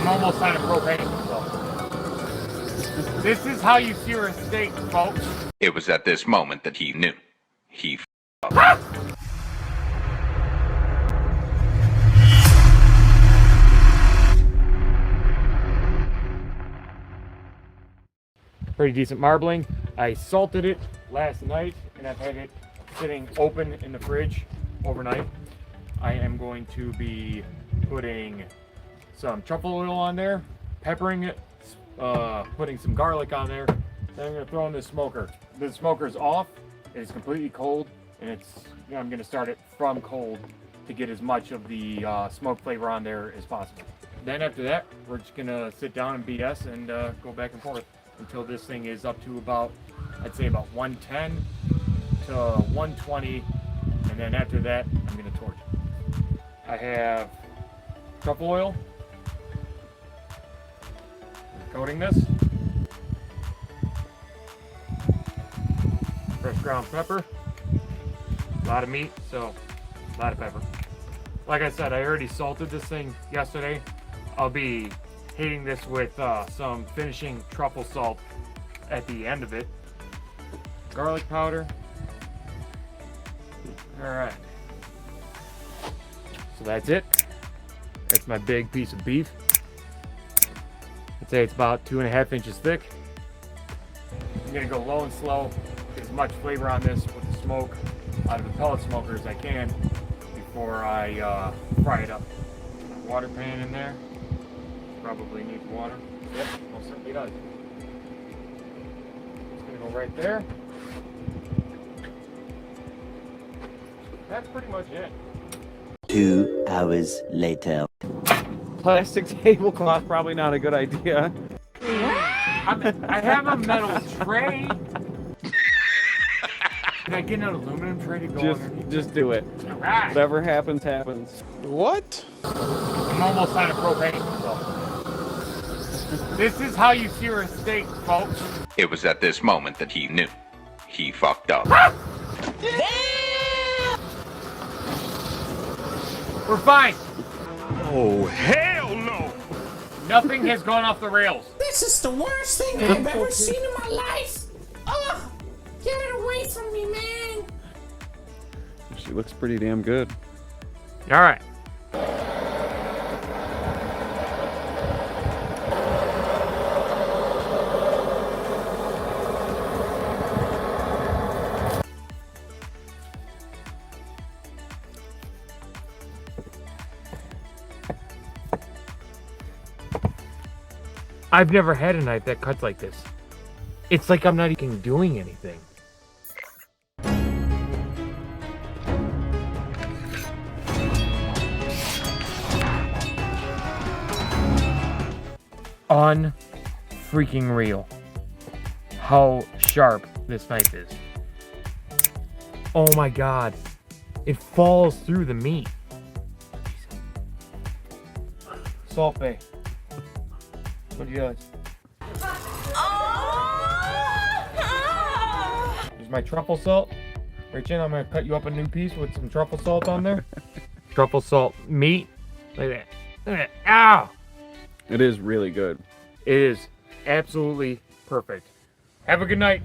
I'm almost out of propane, so. This is how you sear a steak, folks. It was at this moment that he knew. He f***ed up. Pretty decent marbling. I salted it last night and I've had it sitting open in the fridge overnight. I am going to be putting some truffle oil on there, peppering it, putting some garlic on there. Then I'm gonna throw in the smoker. The smoker's off, it's completely cold, and I'm gonna start it from cold to get as much of the smoke flavor on there as possible. Then after that, we're just gonna sit down and BS and go back and forth until this thing is up to about, I'd say about 110 to 120, and then after that, I'm gonna torch it. I have truffle oil, I'm coating this, fresh ground pepper, a lot of meat, so a lot of pepper. Like I said, I already salted this thing yesterday. I'll be hitting this with some finishing truffle salt at the end of it. Garlic powder. All right. So that's it. That's my big piece of beef. I'd say it's about 2.5 inches thick. I'm gonna go low and slow, get as much flavor on this with the smoke out of the pellet smoker as I can before I fry it up. Water pan in there. Probably needs water. Yep, most certainly does. It's gonna go right there. That's pretty much it. 2 hours later. Plastic tablecloth, probably not a good idea. I have a metal tray. Can I get an aluminum tray to go underneath? Just do it. All right. Whatever happens, happens. What? I'm almost out of propane, so. This is how you sear a steak, folks. It was at this moment that he knew. He fucked up. We're fine. Oh, hell no! Nothing has gone off the rails. This is the worst thing I've ever seen in my life. Oh, get it away from me, man. She looks pretty damn good. All right. I've never had a knife that cuts like this. It's like I'm not even doing anything. Unfreaking real how sharp this knife is. Oh my god. It falls through the meat. Salt Bay. What do you guys? There's my truffle salt. Rachel, I'm gonna cut you up a new piece with some truffle salt on there. Truffle salt meat. Look at that. Look at that. Ow! It is really good. It is absolutely perfect. Have a good night.